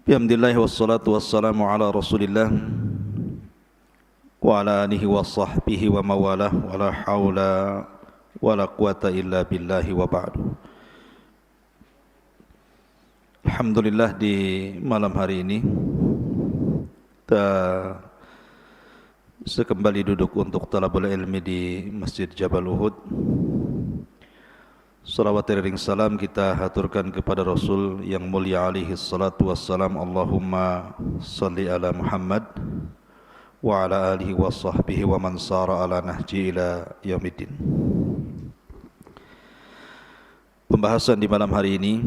Alhamdulillah wassalatu wassalamu ala Rasulillah wa ala alihi wa sahbihi wa mawalah wa la hawla wa la quwata illa billahi wa ba'du. Alhamdulillah, di malam hari ini kita sekembali duduk untuk talabul ilmi di Masjid Jabal Uhud. Salawat dan salam kita haturkan kepada Rasul yang mulia alaihi salatu wassalam. Allahumma salli ala Muhammad wa ala alihi wa sahbihi wa man sara ala nahji ila yaumiddin. Pembahasan di malam hari ini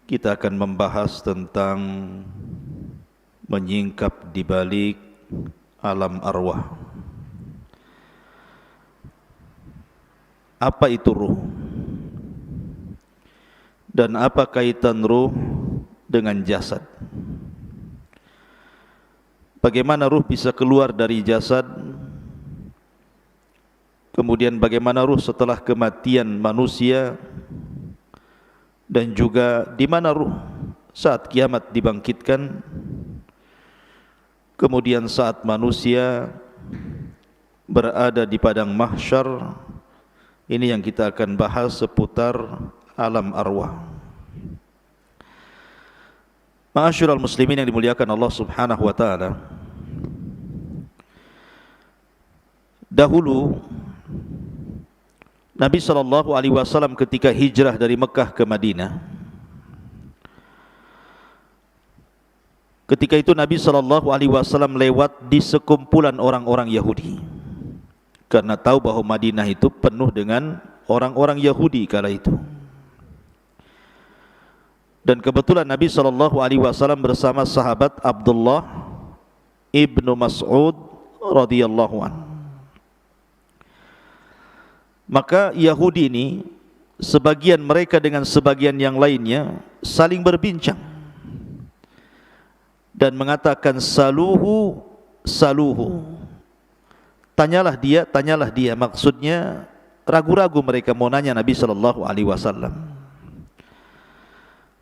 kita akan membahas tentang menyingkap di balik alam arwah. Apa itu ruh? Dan apa kaitan ruh dengan jasad? Bagaimana ruh bisa keluar dari jasad? Kemudian bagaimana ruh setelah kematian manusia? Dan juga di mana ruh saat kiamat dibangkitkan? Kemudian saat manusia berada di padang mahsyar. Ini yang kita akan bahas seputar alam arwah. Ma'asyiral muslimin yang dimuliakan Allah Subhanahu wa taala. Dahulu Nabi SAW ketika hijrah dari Mekah ke Madinah, ketika itu Nabi SAW lewat di sekumpulan orang-orang Yahudi, karena tahu bahwa Madinah itu penuh dengan orang-orang Yahudi kala itu. Dan kebetulan Nabi SAW bersama sahabat Abdullah ibnu Mas'ud radhiyallahu anhu. Maka Yahudi ini, sebagian mereka dengan sebagian yang lainnya saling berbincang dan mengatakan saluhu, saluhu. Tanyalah dia, maksudnya ragu-ragu mereka mau nanya Nabi SAW.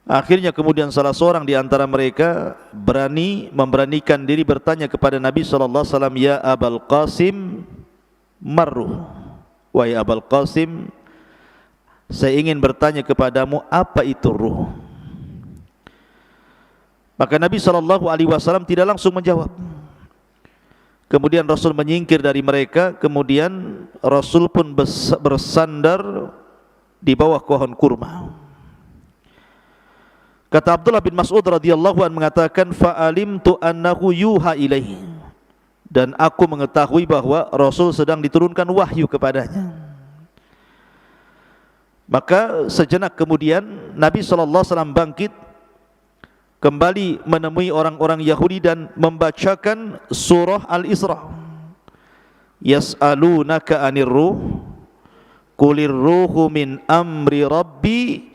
Akhirnya kemudian salah seorang di antara mereka memberanikan diri bertanya kepada Nabi SAW, ya Abul Qasim, marruh. Wahai Abul Qasim, saya ingin bertanya kepadamu, apa itu ruh? Maka Nabi SAW tidak langsung menjawab. Kemudian Rasul menyingkir dari mereka. Kemudian Rasul pun bersandar di bawah pohon kurma. Kata Abdullah bin Mas'ud radhiyallahu anhu mengatakan, fa'alimtu annahu yuha ilaihi, dan aku mengetahui bahwa Rasul sedang diturunkan wahyu kepadanya. Maka sejenak kemudian Nabi SAW bangkit, kembali menemui orang-orang Yahudi dan membacakan surah Al-Isra. Yas'alunaka 'anir ruh qulir ruhu min amri rabbi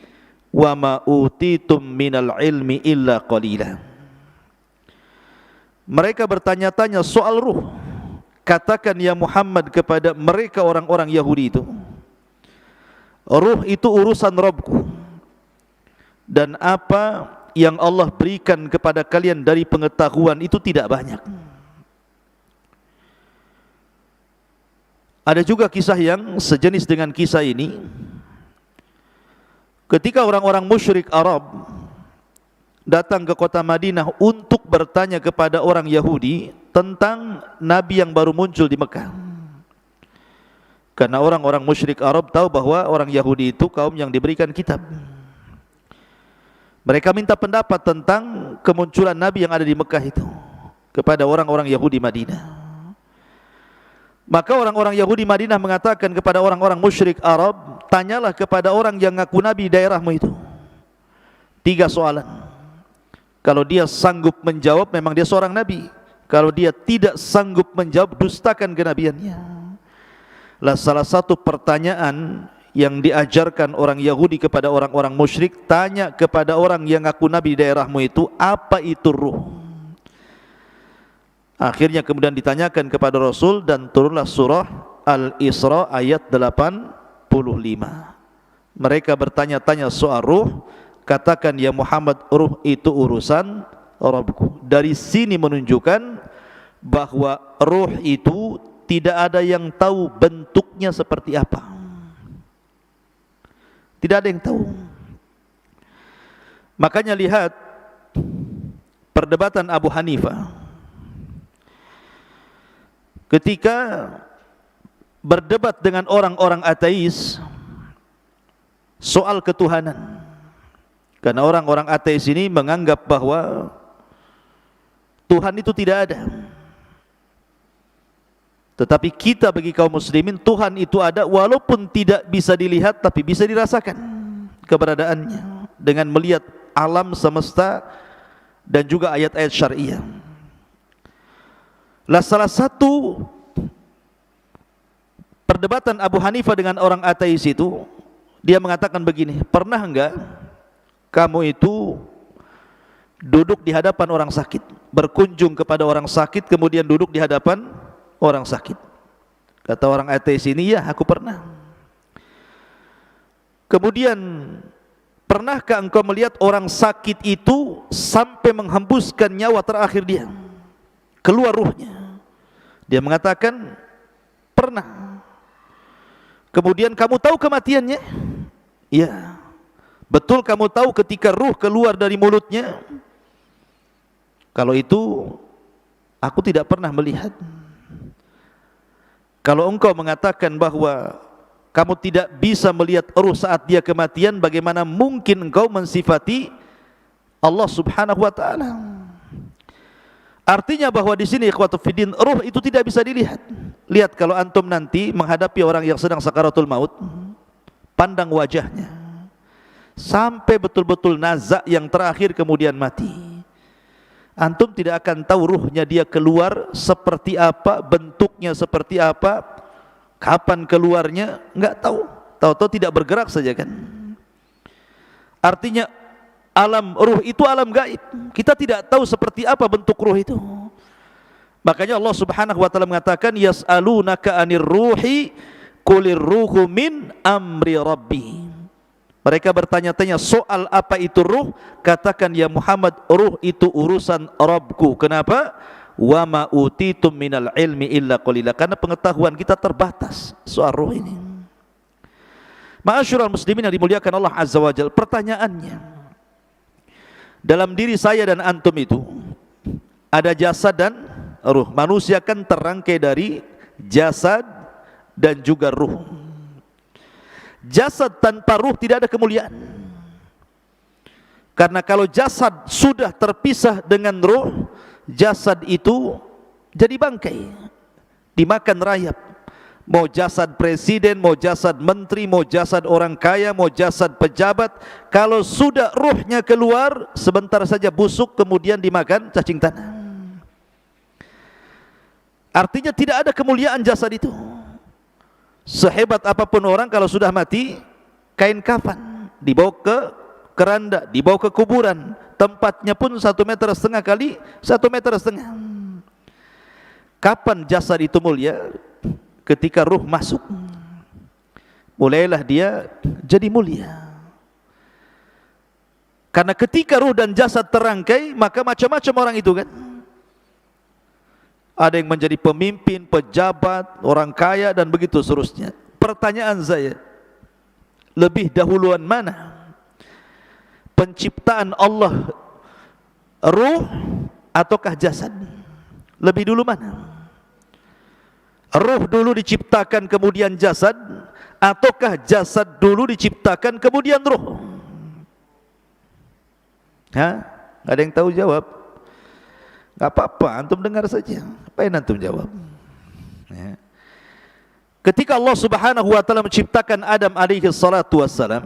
wa ma utitum minal ilmi illa qalila. Mereka bertanya-tanya soal ruh. Katakan ya Muhammad kepada mereka orang-orang Yahudi itu, ruh itu urusan Rabbku, dan apa yang Allah berikan kepada kalian dari pengetahuan itu tidak banyak. Ada juga kisah yang sejenis dengan kisah ini. Ketika orang-orang musyrik Arab datang ke kota Madinah untuk bertanya kepada orang Yahudi tentang Nabi yang baru muncul di Mekah. Karena orang-orang musyrik Arab tahu bahwa orang Yahudi itu kaum yang diberikan kitab. Mereka minta pendapat tentang kemunculan Nabi yang ada di Mekah itu kepada orang-orang Yahudi Madinah. Maka orang-orang Yahudi Madinah mengatakan kepada orang-orang musyrik Arab, tanyalah kepada orang yang ngaku Nabi di daerahmu itu 3 soalan. Kalau dia sanggup menjawab, memang dia seorang Nabi. Kalau dia tidak sanggup menjawab, dustakan kenabiannya. Lah salah satu pertanyaan yang diajarkan orang Yahudi kepada orang-orang musyrik, tanya kepada orang yang ngaku Nabi di daerahmu itu, apa itu ruh? Akhirnya kemudian ditanyakan kepada Rasul dan turunlah surah Al-Isra ayat 85. Mereka bertanya-tanya soal ruh, katakan ya Muhammad, ruh itu urusan Rabbku. Dari sini menunjukkan bahwa ruh itu tidak ada yang tahu bentuknya seperti apa. Tidak ada yang tahu. Makanya lihat perdebatan Abu Hanifah ketika berdebat dengan orang-orang ateis soal ketuhanan. Karena orang-orang ateis ini menganggap bahwa Tuhan itu tidak ada. Tetapi kita bagi kaum muslimin, Tuhan itu ada walaupun tidak bisa dilihat tapi bisa dirasakan keberadaannya dengan melihat alam semesta dan juga ayat-ayat syariah. Lah salah satu perdebatan Abu Hanifah dengan orang ateis itu, dia mengatakan begini, pernah enggak kamu itu duduk di hadapan orang sakit, berkunjung kepada orang sakit, kemudian duduk di hadapan orang sakit? Kata orang ateis ini, ya aku pernah. Kemudian, pernahkah engkau melihat orang sakit itu sampai menghembuskan nyawa terakhir dia, keluar ruhnya? Dia mengatakan, pernah. Kemudian kamu tahu kematiannya? Ya. Betul kamu tahu ketika ruh keluar dari mulutnya? Kalau itu aku tidak pernah melihat. Kalau engkau mengatakan bahwa kamu tidak bisa melihat ruh saat dia kematian, bagaimana mungkin engkau mensifati Allah Subhanahu wa taala? Artinya bahwa di sini ikhwatu fiddin, ruh itu tidak bisa dilihat. Lihat kalau antum nanti menghadapi orang yang sedang sakaratul maut, pandang wajahnya sampai betul-betul nazak yang terakhir kemudian mati. Antum tidak akan tahu ruhnya dia keluar seperti apa, bentuknya seperti apa, kapan keluarnya, enggak tahu. Tahu-tahu tidak bergerak saja kan. Artinya alam ruh itu alam gaib. Kita tidak tahu seperti apa bentuk ruh itu. Makanya Allah Subhanahu wa taala mengatakan, yas'alunaka 'anir ruhi qulir ruhu min amri rabbi. Mereka bertanya-tanya soal apa itu ruh, katakan ya Muhammad, ruh itu urusan Rabbku. Kenapa? Wa ma utitum minal ilmi illa qalila. Karena pengetahuan kita terbatas soal ruh ini. Ma'asyiral muslimin yang dimuliakan Allah Azza wa Jalla, pertanyaannya, dalam diri saya dan antum itu ada jasad dan ruh. Manusia kan terangkai dari jasad dan juga ruh. Jasad tanpa ruh tidak ada kemuliaan. Karena kalau jasad sudah terpisah dengan ruh, jasad itu jadi bangkai, dimakan rayap. Mau jasad presiden, mau jasad menteri, mau jasad orang kaya, mau jasad pejabat, kalau sudah ruhnya keluar, sebentar saja busuk, kemudian dimakan cacing tanah. Artinya tidak ada kemuliaan jasad itu. Sehebat apapun orang, kalau sudah mati, kain kafan dibawa ke keranda, dibawa ke kuburan, tempatnya pun 1,5 meter kali 1,5 meter. Kapan jasad itu mulia? Ketika ruh masuk, mulailah dia jadi mulia. Karena ketika ruh dan jasad terangkai, maka macam-macam orang itu kan. Ada yang menjadi pemimpin, pejabat, orang kaya dan begitu seterusnya. Pertanyaan saya, lebih dahuluan mana? Penciptaan Allah ruh ataukah jasad? Lebih dulu mana? Ruh dulu diciptakan kemudian jasad, ataukah jasad dulu diciptakan kemudian ruh? Hah? Gak ada yang tahu jawab? Gak apa-apa, antum dengar saja. Apa yang antum jawab? Ya. Ketika Allah Subhanahu wa taala menciptakan Adam alaihi salatu wassalam,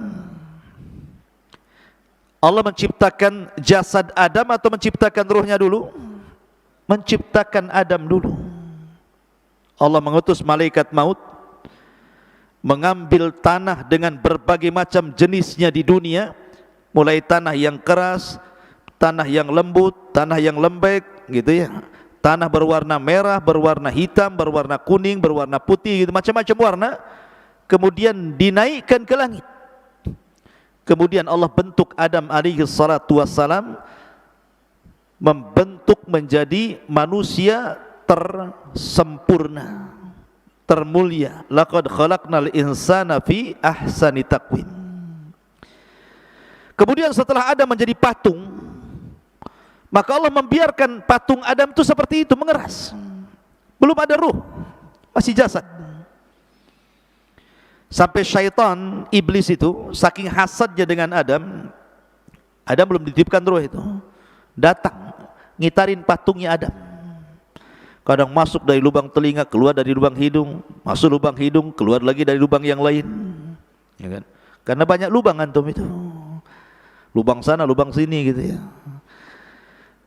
Allah menciptakan jasad Adam atau menciptakan ruhnya dulu? Menciptakan Adam dulu. Allah mengutus malaikat maut, mengambil tanah dengan berbagai macam jenisnya di dunia, mulai tanah yang keras, tanah yang lembut, tanah yang lembek, gitu ya. Tanah berwarna merah, berwarna hitam, berwarna kuning, berwarna putih, gitu, macam-macam warna. Kemudian dinaikkan ke langit. Kemudian Allah bentuk Adam alaihi salatu wassalam, membentuk menjadi manusia tersempurna, termulia. Laqad khalaqnal insana fi ahsani taqwim. Kemudian setelah Adam menjadi patung, maka Allah membiarkan patung Adam itu seperti itu, mengeras. Belum ada ruh, masih jasad. Sampai syaitan, iblis itu saking hasadnya dengan Adam, Adam belum dititipkan ruh itu, datang ngitarin patungnya Adam. Kadang masuk dari lubang telinga, keluar dari lubang hidung, masuk lubang hidung, keluar lagi dari lubang yang lain, ya kan? Karena banyak lubang antum itu, lubang sana, lubang sini gitu ya.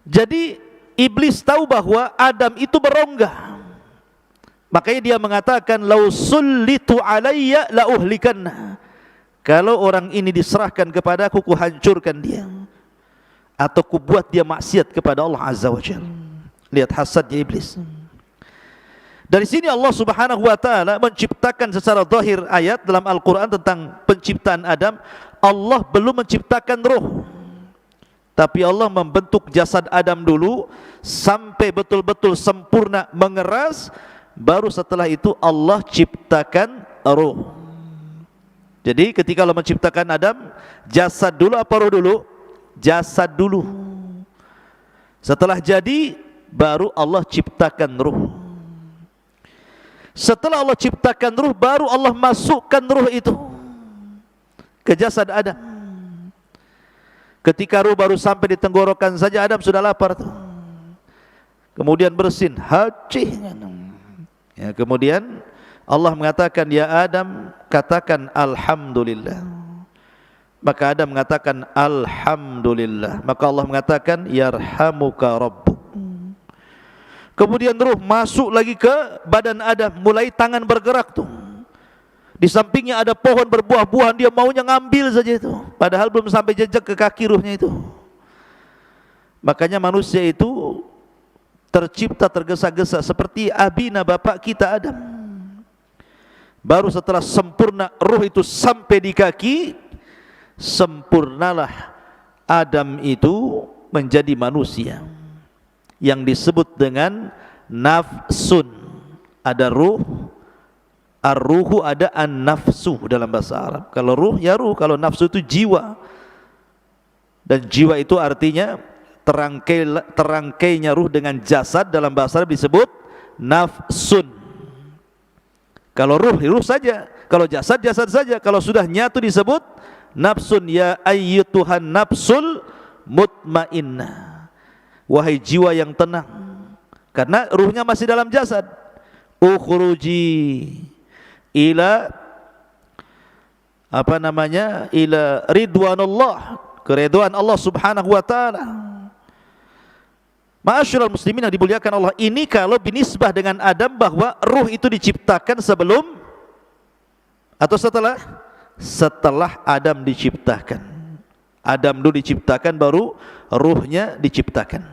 Jadi iblis tahu bahwa Adam itu berongga. Makanya dia mengatakan, lau sullitu alayya la uhlikanna. Kalau orang ini diserahkan kepada aku, ku hancurkan dia, atau ku buat dia maksiat kepada Allah Azza wa Jalla. Lihat hasadnya iblis. Dari sini Allah Subhanahu wa taala menciptakan secara zahir ayat dalam Al-Qur'an tentang penciptaan Adam. Allah belum menciptakan roh, tapi Allah membentuk jasad Adam dulu sampai betul-betul sempurna, mengeras. Baru setelah itu Allah ciptakan roh. Jadi ketika Allah menciptakan Adam, jasad dulu apa roh dulu? Jasad dulu. Setelah jadi, baru Allah ciptakan roh. Setelah Allah ciptakan roh, baru Allah masukkan roh itu ke jasad Adam. Ketika roh baru sampai di tenggorokan saja, Adam sudah lapar tuh. Kemudian bersin, hacih. Ya, kemudian Allah mengatakan, ya Adam, katakan alhamdulillah. Maka Adam mengatakan alhamdulillah. Maka Allah mengatakan yarhamuka rabbuk. Kemudian ruh masuk lagi ke badan Adam, mulai tangan bergerak tuh. Di sampingnya ada pohon berbuah-buahan, dia maunya ngambil saja itu, padahal belum sampai jejak ke kaki ruhnya itu. Makanya manusia itu tercipta tergesa-gesa seperti abina bapak kita Adam. Baru setelah sempurna ruh itu sampai di kaki, sempurnalah Adam itu menjadi manusia yang disebut dengan nafsun. Ada ruh, ar-ruhu, ada an-nafsu dalam bahasa Arab. Kalau ruh ya ruh, kalau nafsu itu jiwa. Dan jiwa itu artinya terangkainya ruh dengan jasad, dalam bahasa Arab disebut nafsun. Kalau ruh, ruh saja. Kalau jasad, jasad saja. Kalau sudah nyatu disebut nafsun. Ya ayyutuhan nafsul mutmainnah, wahai jiwa yang tenang, karena ruhnya masih dalam jasad. Ukhruji ila ila ridwanullah, keridhaan Allah Subhanahu wa taala. Ma'asyiral muslimin yang dimuliakan Allah, ini kalau binisbah dengan Adam, bahwa ruh itu diciptakan sebelum atau setelah? Setelah Adam diciptakan. Adam dulu diciptakan, baru ruhnya diciptakan.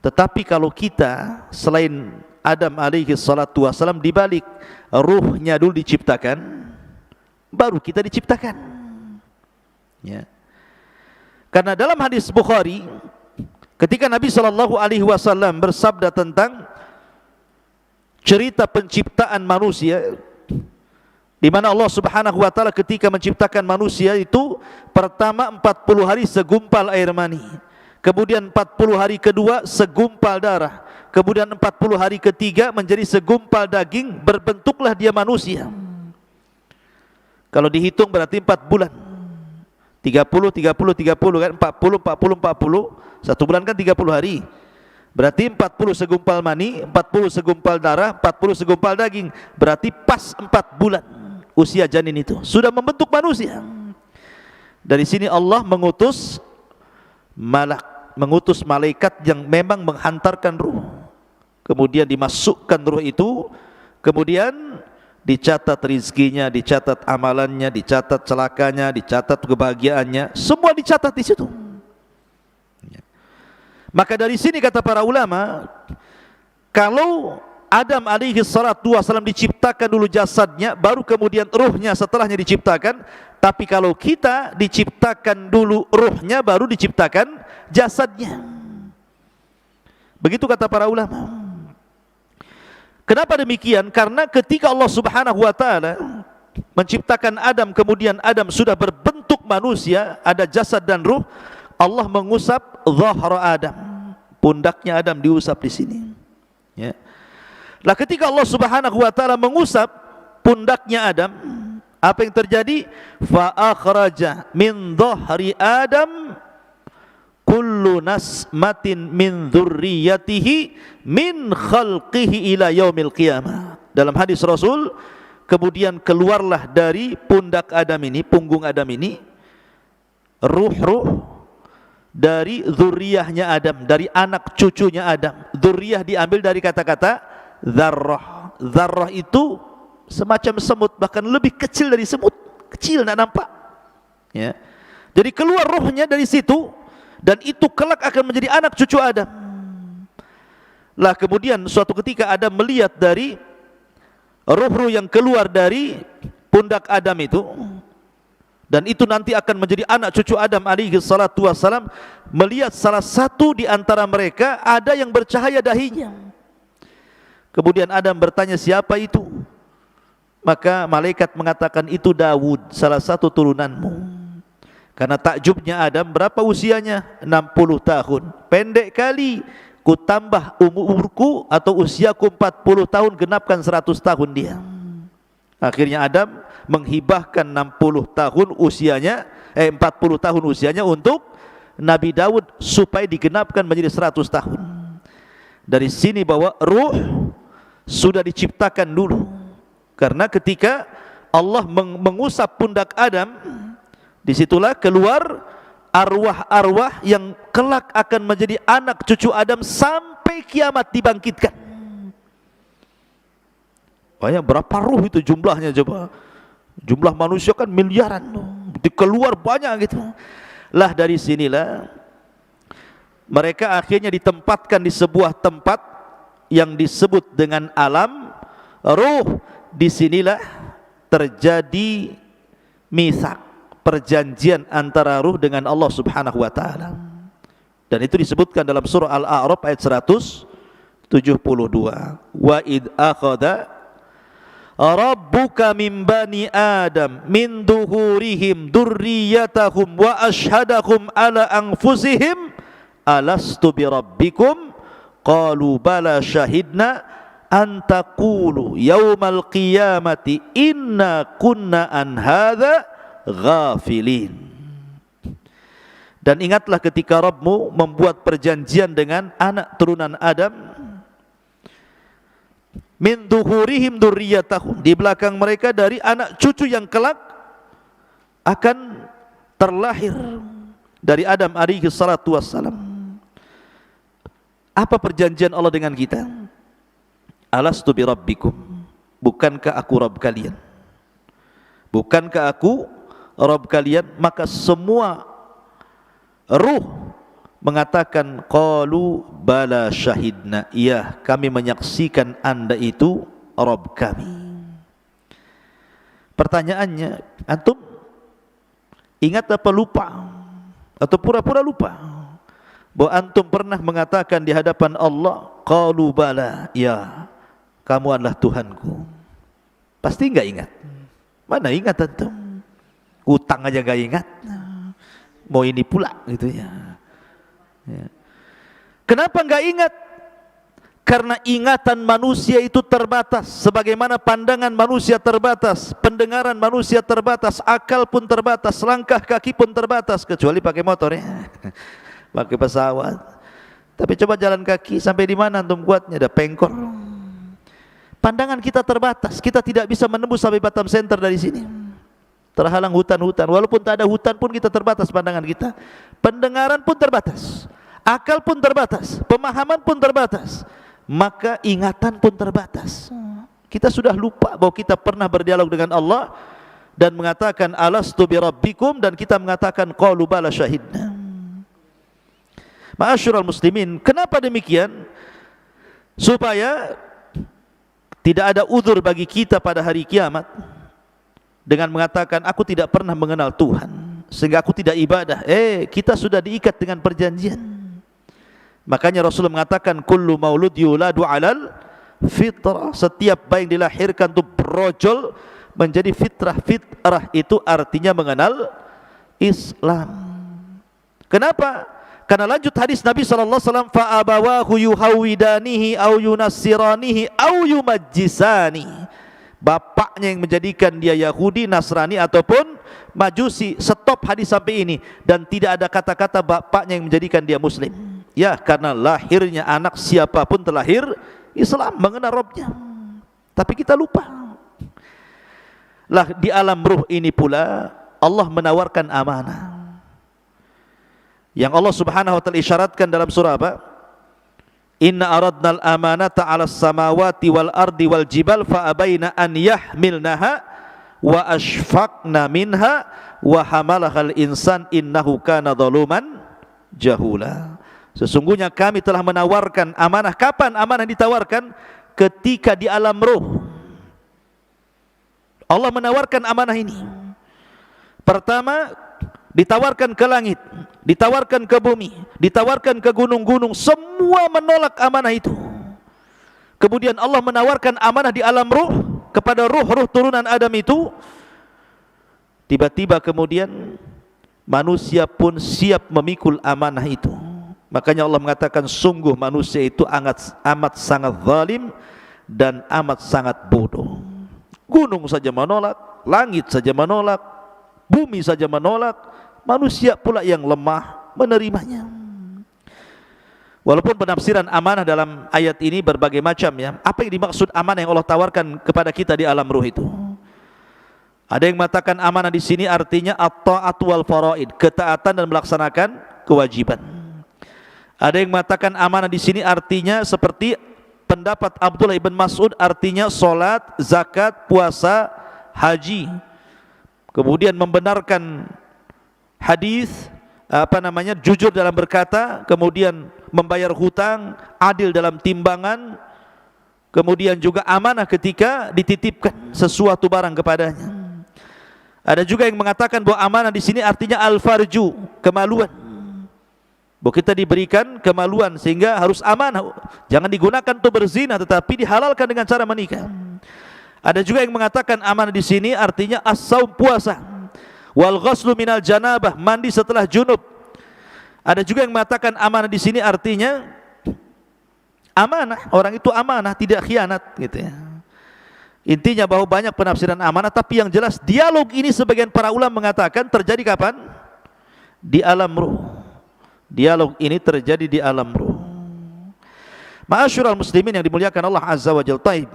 Tetapi kalau kita selain Adam alaihi salatu wassalam, dibalik, ruhnya dulu diciptakan, baru kita diciptakan, ya. Karena dalam hadis Bukhari, ketika Nabi SAW bersabda tentang cerita penciptaan manusia, di mana Allah Subhanahu wa taala ketika menciptakan manusia itu, pertama 40 hari segumpal air mani, kemudian 40 hari kedua segumpal darah, kemudian 40 hari ketiga menjadi segumpal daging, berbentuklah dia manusia. Kalau dihitung berarti 4 bulan. 30 kan, 40 satu bulan kan 30 hari. Berarti 40 segumpal mani, 40 segumpal darah, 40 segumpal daging. Berarti pas 4 bulan usia janin itu sudah membentuk manusia. Dari sini Allah mengutus malaikat yang memang menghantarkan ruh. Kemudian dimasukkan ruh itu, kemudian dicatat rizkinya, dicatat amalannya, dicatat celakanya, dicatat kebahagiaannya, semua dicatat di situ. Maka dari sini kata para ulama, kalau Adam alaihi salatu wasalam diciptakan dulu jasadnya, baru kemudian ruhnya setelahnya diciptakan. Tapi kalau kita diciptakan dulu ruhnya, baru diciptakan jasadnya. Begitu kata para ulama. Kenapa demikian? Karena ketika Allah Subhanahu wa taala menciptakan Adam, kemudian Adam sudah berbentuk manusia, ada jasad dan ruh, Allah mengusap zahra Adam, pundaknya Adam diusap di sini. Ya. Lah ketika Allah Subhanahu wa taala mengusap pundaknya Adam, apa yang terjadi? Fa akhraja min dhahri Adam kullu nasmatin min dzurriyyatihi min khalqihi ila yaumil qiyamah. Dalam hadis Rasul, kemudian keluarlah dari pundak Adam ini, punggung Adam ini, ruh-ruh dari zuriyahnya Adam, dari anak cucunya Adam. Zuriyah diambil dari kata-kata zarrah. Zarrah itu semacam semut, bahkan lebih kecil dari semut, kecil, tidak nampak. Ya. Jadi keluar ruhnya dari situ, dan itu kelak akan menjadi anak cucu Adam. Lah kemudian suatu ketika Adam melihat dari ruh-ruh yang keluar dari pundak Adam itu, dan itu nanti akan menjadi anak cucu Adam alaihi salatu wassalam, melihat salah satu di antara mereka ada yang bercahaya dahinya. Kemudian Adam bertanya, siapa itu? Maka malaikat mengatakan, itu Daud, salah satu turunanmu. Karena takjubnya Adam, berapa usianya? 60 tahun. Pendek kali, ku tambah umurku atau usiaku 40 tahun, genapkan 100 tahun dia. Akhirnya Adam menghibahkan 60 tahun usianya, 40 tahun usianya untuk Nabi Daud supaya digenapkan menjadi 100 tahun. Dari sini bahwa ruh sudah diciptakan dulu. Karena ketika Allah mengusap pundak Adam, disitulah keluar arwah-arwah yang kelak akan menjadi anak cucu Adam sampai kiamat dibangkitkan. Banyak, berapa ruh itu jumlahnya coba? Jumlah manusia kan miliaran, keluar banyak gitu. Lah dari sinilah mereka akhirnya ditempatkan di sebuah tempat yang disebut dengan alam ruh. Disinilah terjadi mitsak, perjanjian antara ruh dengan Allah Subhanahu wa taala. Dan itu disebutkan dalam surah Al-A'raf ayat 172. Wa id akhadha rabbuka min bani Adam min duhurihim dzurriyyatahum wa ashhadahum ala anfusihim alastu bi rabbikum qalu bala syahidna an taqulu yaumal qiyamati inna kunna an hadza ghafilin. Dan ingatlah ketika Rabbmu membuat perjanjian dengan anak turunan Adam, min duhurihim dzurriyyatahum, di belakang mereka dari anak cucu yang kelak akan terlahir dari Adam alaihi salatu wassalam. Apa perjanjian Allah dengan kita? Alastu bi rabbikum, bukankah aku Rabb kalian? Bukankah aku Rabb kalian? Maka semua ruh mengatakan qalu bala syahidna, iya kami menyaksikan anda itu Rabb kami. Pertanyaannya, antum ingat apa lupa? Atau pura-pura lupa bahwa antum pernah mengatakan di hadapan Allah, qalu bala, ya kamu adalah Tuhanku? Pasti enggak ingat. Mana ingat antum? Utang aja enggak ingat, mau ini pula gitu ya. Kenapa enggak ingat? Karena ingatan manusia itu terbatas, sebagaimana pandangan manusia terbatas, pendengaran manusia terbatas, akal pun terbatas, langkah kaki pun terbatas, kecuali pakai motor ya, pakai pesawat. Tapi coba jalan kaki sampai di mana antum kuatnya? Ada pengkor. Pandangan kita terbatas, kita tidak bisa menembus sampai Batam Center dari sini. Terhalang hutan-hutan. Walaupun tak ada hutan pun kita terbatas pandangan kita. Pendengaran pun terbatas, akal pun terbatas, pemahaman pun terbatas, maka ingatan pun terbatas. Kita sudah lupa bahwa kita pernah berdialog dengan Allah dan mengatakan alastu bi rabbikum, dan kita mengatakan qalu bala syahidna. Ma'asyiral muslimin, kenapa demikian? Supaya Tidak ada uzur bagi kita pada hari kiamat dengan mengatakan aku tidak pernah mengenal Tuhan sehingga aku tidak ibadah. Kita sudah diikat dengan perjanjian. Makanya Rasulullah mengatakan kullu maulud yuladu alal fitrah. Setiap bayi yang dilahirkan itu brojol menjadi fitrah. Fitrah itu artinya mengenal Islam. Kenapa? Karena lanjut hadis Nabi SAW, fa abawahu yuhawidanihi au yunassiranihi au yumajjisani. Bapaknya yang menjadikan dia Yahudi, Nasrani ataupun Majusi. Stop hadis sampai ini. Dan tidak ada kata-kata bapaknya yang menjadikan dia Muslim. Ya, karena lahirnya anak siapapun terlahir Islam, mengenal Rabbnya. Tapi kita lupa. Lah di alam ruh ini pula Allah menawarkan amanah. Yang Allah Subhanahu wa taala isyaratkan dalam surah apa? Inna aradnal amanata 'alas samawati wal ardi wal jibal fa abaina an yahmilnaha wa ashfaqna minha wa hamalahal insan innahu kana zaluman jahula. Sesungguhnya kami telah menawarkan amanah. Kapan amanah ditawarkan? Ketika di alam ruh. Allah menawarkan amanah ini. Pertama, ditawarkan ke langit, ditawarkan ke bumi, ditawarkan ke gunung-gunung, semua menolak amanah itu. Kemudian Allah menawarkan amanah di alam ruh kepada ruh-ruh turunan Adam itu. Tiba-tiba kemudian manusia pun siap memikul amanah itu. Makanya Allah mengatakan sungguh manusia itu amat sangat zalim dan amat sangat bodoh. Gunung saja menolak, langit saja menolak, bumi saja menolak, manusia pula yang lemah menerimanya. Walaupun penafsiran amanah dalam ayat ini berbagai macam ya. Apa yang dimaksud amanah yang Allah tawarkan kepada kita di alam ruh itu? Ada yang mengatakan amanah di sini artinya at-ta'at wal faraid, ketaatan dan melaksanakan kewajiban. Ada yang mengatakan amanah di sini artinya seperti pendapat Abdullah ibn Mas'ud, artinya solat, zakat, puasa, haji. Kemudian membenarkan hadis, jujur dalam berkata, kemudian membayar hutang, adil dalam timbangan, kemudian juga amanah ketika dititipkan sesuatu barang kepadanya. Ada juga yang mengatakan bahwa amanah di sini artinya al-farju, kemaluan. Bahwa kita diberikan kemaluan sehingga harus amanah. Jangan digunakan untuk berzina, tetapi dihalalkan dengan cara menikah. Ada juga yang mengatakan amanah di sini artinya as-saum, puasa. Wal ghuslu minal janabah, mandi setelah junub. Ada juga yang mengatakan amanah di sini artinya amanah, orang itu amanah, tidak khianat gitu ya. Intinya bahwa banyak penafsiran amanah, tapi yang jelas dialog ini sebagian para ulama mengatakan terjadi kapan? Di alam ruh. Dialog ini terjadi di alam ruh. Ma'asyiral muslimin yang dimuliakan Allah Azza wa Jalla. Taib.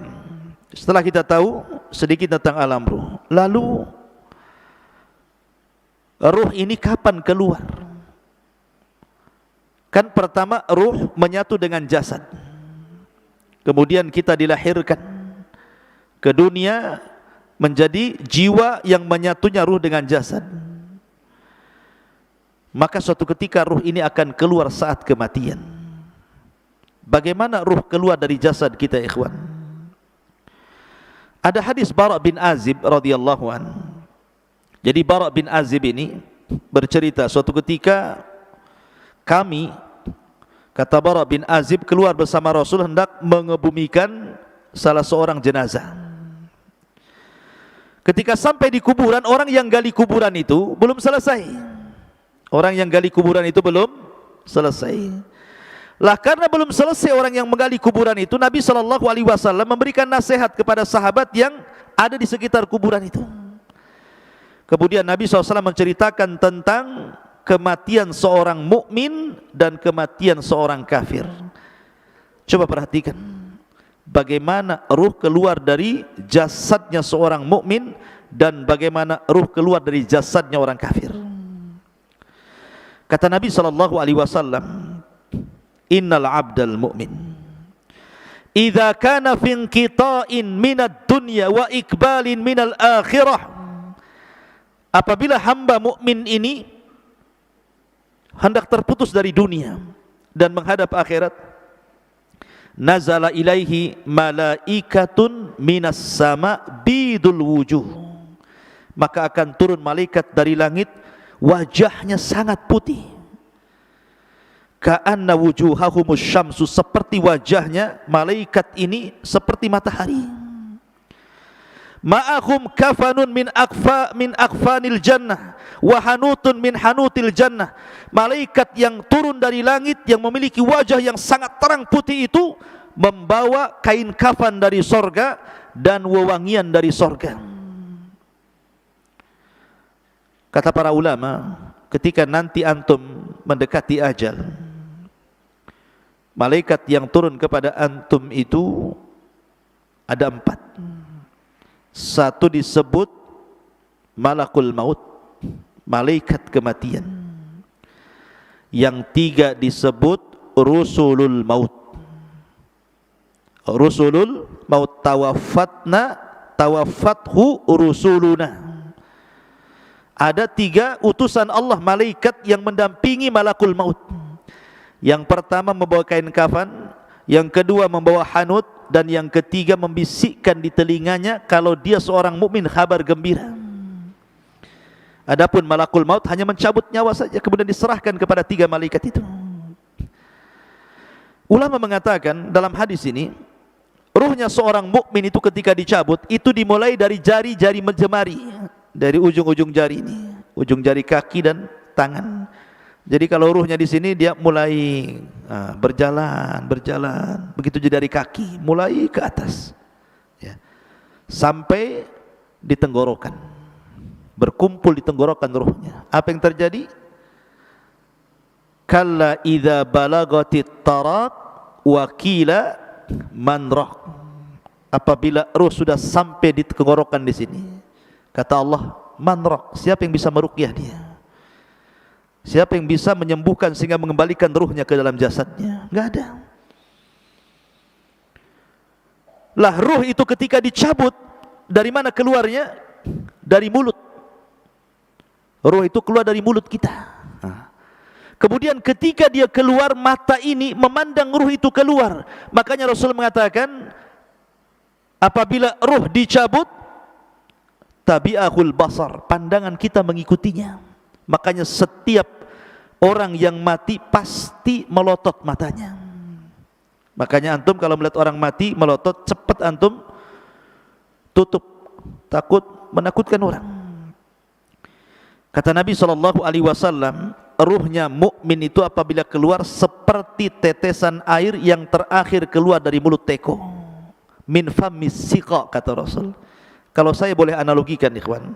Setelah kita tahu sedikit tentang alam ruh, lalu ruh ini kapan keluar? Kan pertama ruh menyatu dengan jasad. Kemudian kita dilahirkan ke dunia menjadi jiwa yang menyatunya ruh dengan jasad. Maka suatu ketika ruh ini akan keluar saat kematian. Bagaimana ruh keluar dari jasad kita, ikhwan? Ada hadis Bara' bin Azib radhiyallahu an. Jadi Bara' bin Azib ini bercerita suatu ketika kami, kata Bara' bin Azib, keluar bersama Rasul hendak mengebumikan salah seorang jenazah. Ketika sampai di kuburan, orang yang gali kuburan itu belum selesai. Orang yang gali kuburan itu belum selesai. Lah karena belum selesai orang yang menggali kuburan itu, Nabi SAW memberikan nasihat kepada sahabat yang ada di sekitar kuburan itu. Kemudian Nabi SAW menceritakan tentang kematian seorang mukmin dan kematian seorang kafir. Coba perhatikan bagaimana ruh keluar dari jasadnya seorang mukmin dan bagaimana ruh keluar dari jasadnya orang kafir. Kata Nabi SAW, innal abdal mu'min idza kana fi inqita'in minad dunya wa ikbalin minal akhirah, apabila hamba mukmin ini hendak terputus dari dunia dan menghadap akhirat, nazala ilaihi malaikatun minas sama bidul wujuh, maka akan turun malaikat dari langit, wajahnya sangat putih, ka'anna wujuhahumus syamsu, seperti wajahnya malaikat ini seperti matahari. Ma'ahum kafanun min akfanil jannah wa hanutun min hanutil jannah. Malaikat yang turun dari langit yang memiliki wajah yang sangat terang putih itu membawa kain kafan dari sorga dan wewangian dari sorga. Kata para ulama, ketika nanti antum mendekati ajal, malaikat yang turun kepada antum itu ada 4. Satu disebut malakul maut, malaikat kematian. Yang 3 disebut rusulul maut. Rusulul maut, tawaffathu rusuluna. Ada 3 utusan Allah malaikat yang mendampingi malakul maut. Yang pertama membawa kain kafan, yang kedua membawa hanut, dan yang ketiga membisikkan di telinganya kalau dia seorang mukmin kabar gembira. Adapun malakul maut hanya mencabut nyawa saja, kemudian diserahkan kepada 3 malaikat itu. Ulama mengatakan dalam hadis ini, ruhnya seorang mukmin itu ketika dicabut itu dimulai dari jari-jari jemari, dari ujung-ujung jari ini, ujung jari kaki dan tangan. Jadi kalau ruhnya di sini dia mulai berjalan, begitu jadi dari kaki mulai ke atas, ya, sampai di tenggorokan, berkumpul di tenggorokan ruhnya. Apa yang terjadi? Kalla idza balagatit taraq wa qila man raq. Apabila ruh sudah sampai di tenggorokan di sini, kata Allah, man raq, siapa yang bisa meruqyah dia? Siapa yang bisa menyembuhkan sehingga mengembalikan ruhnya ke dalam jasadnya? Enggak ada. Lah ruh itu ketika dicabut, dari mana keluarnya? Dari mulut. Ruh itu keluar dari mulut kita. Kemudian ketika dia keluar, mata ini memandang ruh itu keluar. Makanya Rasul mengatakan, apabila ruh dicabut, tabi'ahul basar, pandangan kita mengikutinya. Makanya setiap orang yang mati pasti melotot matanya. Makanya antum kalau melihat orang mati melotot, cepat antum tutup, takut menakutkan orang. Kata Nabi SAW, ruhnya mukmin itu apabila keluar seperti tetesan air yang terakhir keluar dari mulut teko. Min famis siqa, kata Rasul. Kalau saya boleh analogikan, ikhwan,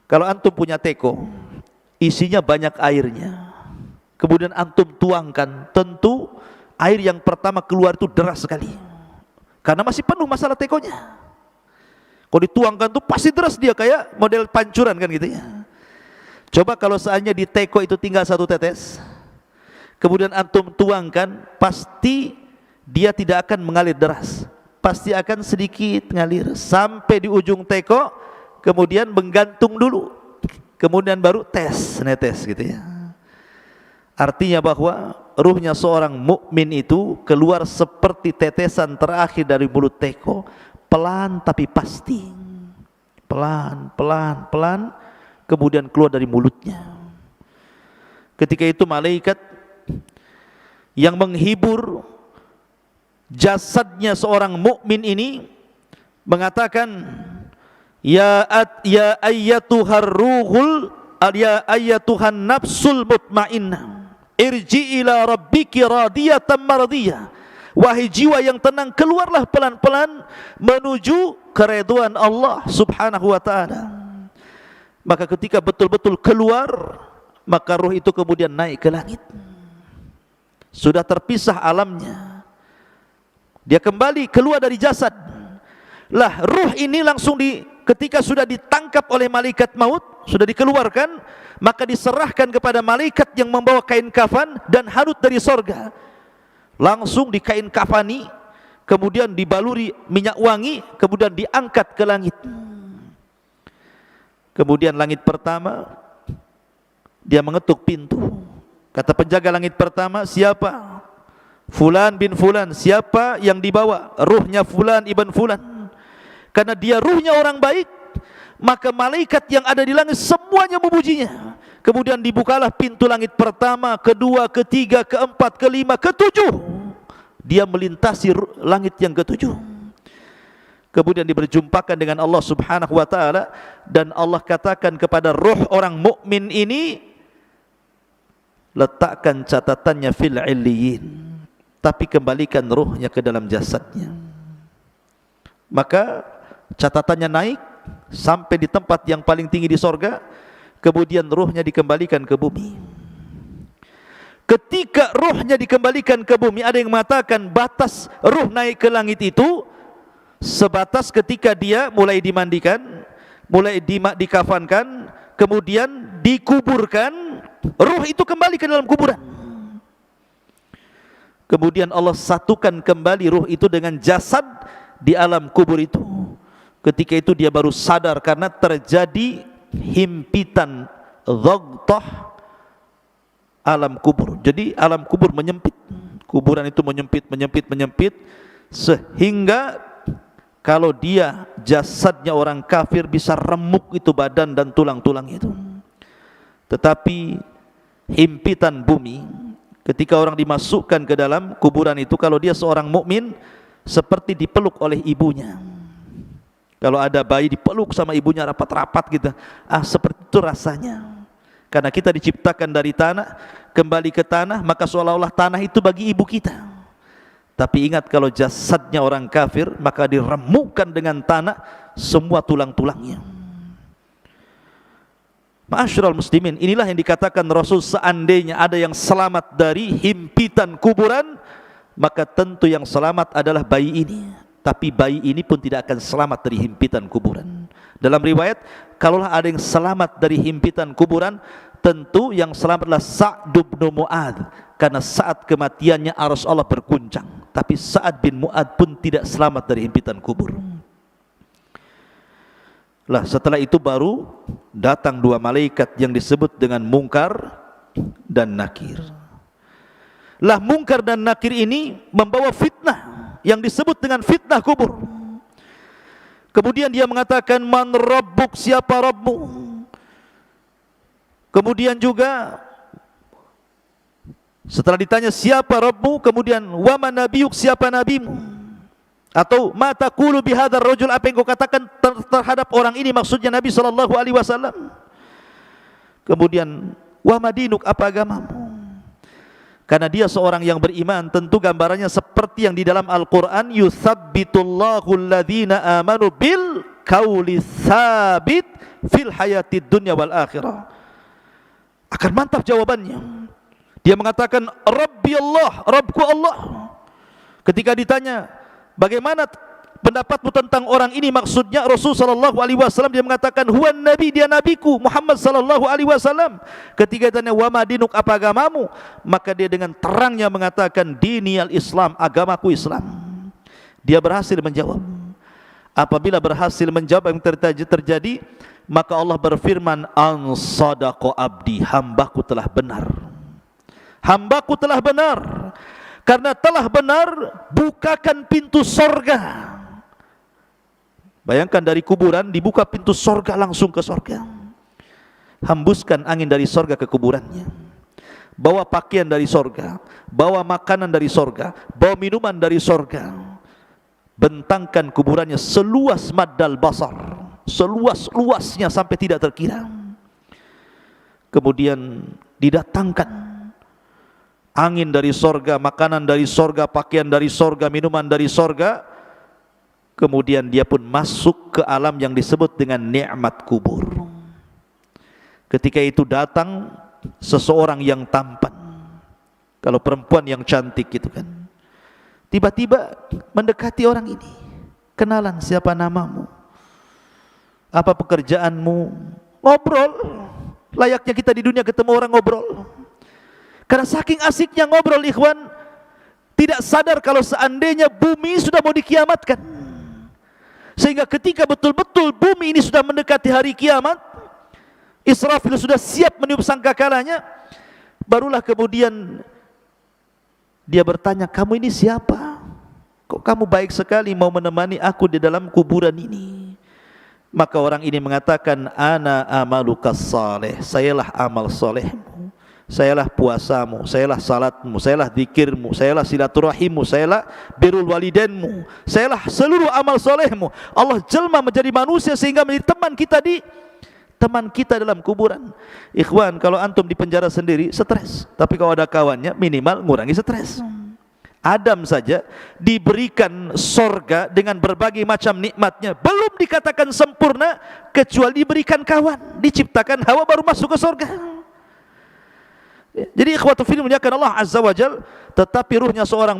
kalau antum punya teko, isinya banyak airnya, kemudian antum tuangkan, tentu air yang pertama keluar itu deras sekali, karena masih penuh masalah tekonya. Kalau dituangkan tuh pasti deras dia, kayak model pancuran kan gitu ya. Coba kalau seandainya di teko itu tinggal 1 tetes, kemudian antum tuangkan, pasti dia tidak akan mengalir deras, pasti akan sedikit mengalir sampai di ujung teko. Kemudian menggantung dulu, kemudian baru netes gitu ya. Artinya bahwa ruhnya seorang mukmin itu keluar seperti tetesan terakhir dari mulut teko, pelan tapi pasti, pelan, kemudian keluar dari mulutnya. Ketika itu malaikat yang menghibur jasadnya seorang mukmin ini mengatakan, Ya ayyatuhar ruhul, ya ayyatuhan nafsul mutmainnah, irji ila rabbiki radiyatan mardiyah. Wahai jiwa yang tenang, keluarlah pelan-pelan menuju keridhaan Allah Subhanahu wa taala. Maka ketika betul-betul keluar, maka ruh itu kemudian naik ke langit. Sudah terpisah alamnya, dia kembali keluar dari jasad. Lah ruh ini langsung ketika sudah ditangkap oleh malaikat maut, sudah dikeluarkan, maka diserahkan kepada malaikat yang membawa kain kafan dan hanut dari sorga. Langsung dikain kafani, kemudian dibaluri minyak wangi, kemudian diangkat ke langit. Kemudian langit pertama, dia mengetuk pintu. Kata penjaga langit pertama, siapa? Fulan bin Fulan, siapa yang dibawa? Ruhnya Fulan ibn Fulan. Karena dia ruhnya orang baik, maka malaikat yang ada di langit semuanya memujinya. Kemudian dibukalah pintu langit pertama, kedua, ketiga, keempat, kelima, ketujuh. Dia melintasi langit yang ketujuh. Kemudian diberjumpakan dengan Allah Subhanahu wa taala, dan Allah katakan kepada ruh orang mukmin ini, letakkan catatannya fil illiyin, tapi kembalikan ruhnya ke dalam jasadnya. Maka catatannya naik sampai di tempat yang paling tinggi di sorga, kemudian ruhnya dikembalikan ke bumi. Ketika ruhnya dikembalikan ke bumi, ada yang mengatakan batas ruh naik ke langit itu sebatas ketika dia mulai dimandikan, mulai dikafankan, kemudian dikuburkan, ruh itu kembali ke dalam kuburan. Kemudian Allah satukan kembali ruh itu dengan jasad di alam kubur itu. Ketika itu dia baru sadar, karena terjadi himpitan dhaghtah alam kubur. Jadi alam kubur menyempit, kuburan itu menyempit sehingga kalau dia jasadnya orang kafir bisa remuk itu badan dan tulang-tulang itu. Tetapi himpitan bumi, ketika orang dimasukkan ke dalam kuburan itu, kalau dia seorang mukmin seperti dipeluk oleh ibunya. Kalau ada bayi dipeluk sama ibunya rapat-rapat gitu, seperti itu rasanya. Karena kita diciptakan dari tanah, kembali ke tanah, maka seolah-olah tanah itu bagi ibu kita. Tapi ingat, kalau jasadnya orang kafir, maka diremukkan dengan tanah semua tulang-tulangnya. Ma'asyiral muslimin, inilah yang dikatakan Rasul, seandainya ada yang selamat dari himpitan kuburan, maka tentu yang selamat adalah bayi ini. Tapi bayi ini pun tidak akan selamat dari himpitan kuburan. Dalam riwayat, kalaulah ada yang selamat dari himpitan kuburan, tentu yang selamat adalah Sa'd bin Mu'adz, karena saat kematiannya arsy Allah berguncang. Tapi Sa'd bin Mu'adz pun tidak selamat dari himpitan kubur. Lah setelah itu baru datang dua malaikat yang disebut dengan Munkar dan Nakir. Lah Munkar dan Nakir ini membawa fitnah yang disebut dengan fitnah kubur. Kemudian dia mengatakan, man rabbuk, siapa Rabbmu? Kemudian juga setelah ditanya siapa Rabbmu, kemudian wa man nabiyuk, siapa nabimu? Atau ma taqulu bihadzal rajul, apa yang kau katakan terhadap orang ini, maksudnya Nabi sallallahu alaihi wasallam. Kemudian wa madinuk, apa agamamu? Karena dia seorang yang beriman, tentu gambarannya seperti yang di dalam Al-Quran, yuthabbitullahu alladhina amanu bil qawli tsabit fil hayatid dunya wal akhirah. Akan mantap jawabannya. Dia mengatakan Rabbi Allah, Rabbku Allah. Ketika ditanya bagaimana pendapatmu tentang orang ini, maksudnya Rasul sallallahu alaihi wasallam, dia mengatakan huwan nabi, dia nabiku Muhammad sallallahu alaihi wasallam. Ketika ditanya wa madinuk, apa agamamu, maka dia dengan terangnya mengatakan diniyal Islam, agamaku Islam. Dia berhasil menjawab. Apabila berhasil menjawab yang terjadi, maka Allah berfirman, an sadaqa abdi, hambaku telah benar. Hambaku telah benar. Karena telah benar, bukakan pintu sorga. Bayangkan dari kuburan dibuka pintu sorga, langsung ke sorga. Hembuskan angin dari sorga ke kuburannya. Bawa pakaian dari sorga, bawa makanan dari sorga, bawa minuman dari sorga. Bentangkan kuburannya seluas maddal basar, seluas-luasnya sampai tidak terkira. Kemudian didatangkan angin dari sorga, makanan dari sorga, pakaian dari sorga, minuman dari sorga. Kemudian dia pun masuk ke alam yang disebut dengan nikmat kubur. Ketika itu datang seseorang yang tampan, kalau perempuan yang cantik gitu kan, tiba-tiba mendekati orang ini. Kenalan, siapa namamu? Apa pekerjaanmu? Ngobrol. Layaknya kita di dunia ketemu orang ngobrol. Karena saking asiknya ngobrol, ikhwan, tidak sadar kalau seandainya bumi sudah mau dikiamatkan. Sehingga ketika betul-betul bumi ini sudah mendekati hari kiamat, Israfil sudah siap meniup sangkakalanya, barulah kemudian Dia bertanya, kamu ini siapa? Kok kamu baik sekali mau menemani aku di dalam kuburan ini? Maka orang ini mengatakan, ana amalukas saleh, sayalah amal solehmu, sayalah puasamu, sayalah salatmu, sayalah zikirmu, sayalah silaturahimmu, sayalah birrul walidainmu, sayalah seluruh amal solehmu. Allah jelma menjadi manusia sehingga menjadi teman kita dalam kuburan. Ikhwan, kalau antum di penjara sendiri stres, tapi kalau ada kawannya minimal ngurangi stres. Adam saja diberikan sorga dengan berbagai macam nikmatnya, belum dikatakan sempurna kecuali diberikan kawan, diciptakan Hawa baru masuk ke sorga. Jadi ikhwatu fillah muliakan Allah Azza wa Jal, tetapi ruhnya seorang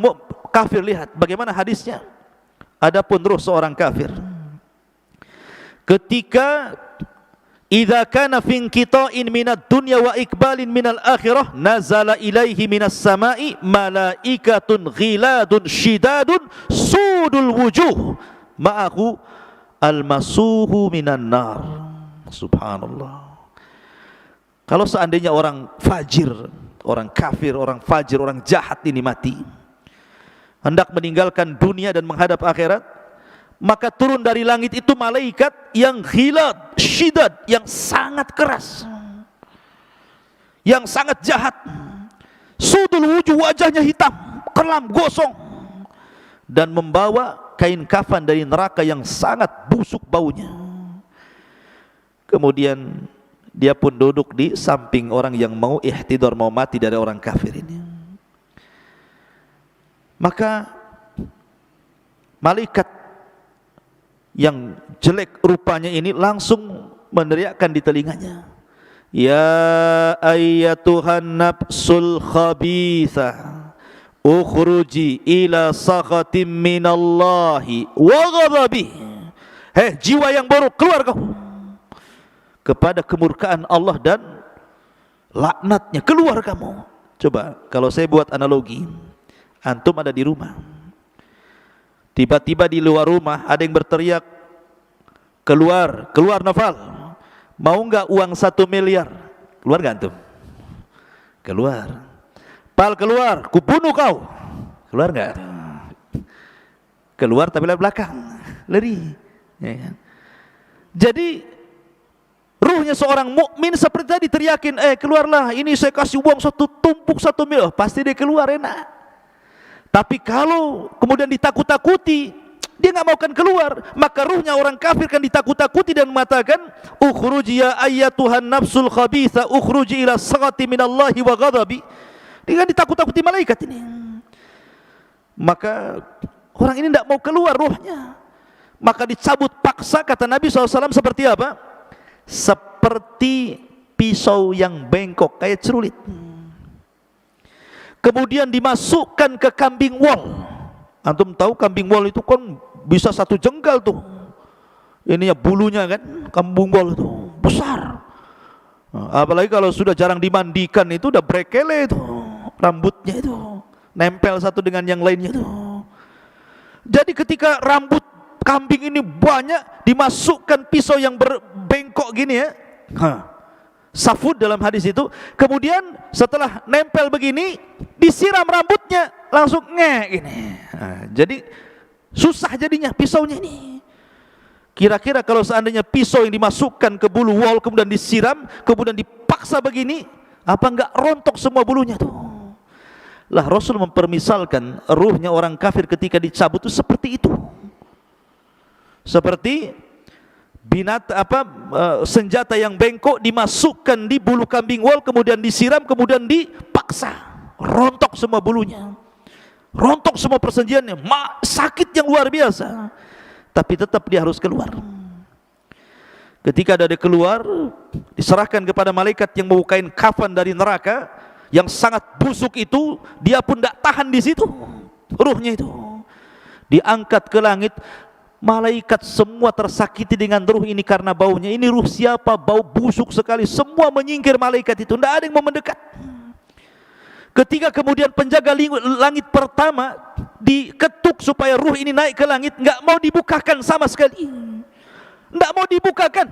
kafir, lihat bagaimana hadisnya. Adapun ruh seorang kafir, ketika idza kana fi inqita'in minad dunya wa iqbalin minal akhirah, nazala ilaihi minas sama'i malaikatun ghiladun shidadun sudul wujuh ma'ahu almasuhu minan nar. Subhanallah. Kalau seandainya orang fajir, orang kafir, orang fajir, orang jahat ini mati, hendak meninggalkan dunia dan menghadap akhirat, maka turun dari langit itu malaikat yang ghilad, syidad, yang sangat keras, yang sangat jahat. Sudul wujuh, wajahnya hitam, kelam, gosong, dan membawa kain kafan dari neraka yang sangat busuk baunya. Kemudian dia pun duduk di samping orang yang mau ihtidar, mau mati dari orang kafir ini. Maka malaikat yang jelek rupanya ini langsung meneriakkan di telinganya, ya ayyatuhan nafsul khabithah ukhruji ila sakhatim minallahi wa ghadabih. Hei jiwa yang buruk, keluar kau kepada kemurkaan Allah dan laknatnya, keluar kamu. Coba kalau saya buat analogi, antum ada di rumah, tiba-tiba di luar rumah ada yang berteriak, keluar, keluar Noval, mau enggak uang 1 miliar? Keluar enggak antum? Keluar. Pal, keluar, kubunuh kau. Keluar enggak? Keluar tapi lewat belakang, lari. Ya kan? Jadi ruhnya seorang mukmin seperti tadi teriakin, keluarlah, ini saya kasih uang tumpuk 1 miliar, pasti dia keluar enak. Tapi kalau kemudian ditakut-takuti, dia nggak mau kan keluar, maka ruhnya orang kafir kan ditakut-takuti dan mengatakan, ukhruji ya ayyatuhan nafsul khabitha ukhruji ila saghati minallahi wa ghadabi. Dia kan ditakut-takuti malaikat ini. Maka orang ini tidak mau keluar ruhnya, maka dicabut paksa. Kata Nabi SAW seperti apa? Seperti pisau yang bengkok, kayak celurit. Kemudian dimasukkan ke kambing wol. Antum tahu kambing wol itu kan bisa 1 jengkal tuh, ininya bulunya kan, kambing wol itu besar. Apalagi kalau sudah jarang dimandikan itu udah brekele itu, rambutnya itu nempel satu dengan yang lainnya itu. Jadi ketika rambut kambing ini banyak, dimasukkan pisau yang berbengkok gini ya, safud dalam hadis itu. Kemudian setelah nempel begini, disiram rambutnya, langsung gini. Jadi susah jadinya pisaunya ini. Kira-kira kalau seandainya pisau yang dimasukkan ke bulu wol kemudian disiram, kemudian dipaksa begini, apa enggak rontok semua bulunya tuh? Lah Rasul mempermisalkan ruhnya orang kafir ketika dicabut itu seperti itu. Seperti senjata yang bengkok dimasukkan di bulu kambing wol, kemudian disiram, kemudian dipaksa, rontok semua bulunya, rontok semua persenjaannya, sakit yang luar biasa. Tapi tetap dia harus keluar. Ketika dia keluar, diserahkan kepada malaikat yang membawa kain kafan dari neraka yang sangat busuk itu. Dia pun tidak tahan di situ, ruhnya itu diangkat ke langit. Malaikat semua tersakiti dengan ruh ini karena baunya. Ini ruh siapa? Bau busuk sekali. Semua menyingkir malaikat itu, tidak ada yang mau mendekat. Ketika kemudian penjaga langit pertama diketuk supaya ruh ini naik ke langit, nggak mau dibukakan sama sekali, nggak mau dibukakan.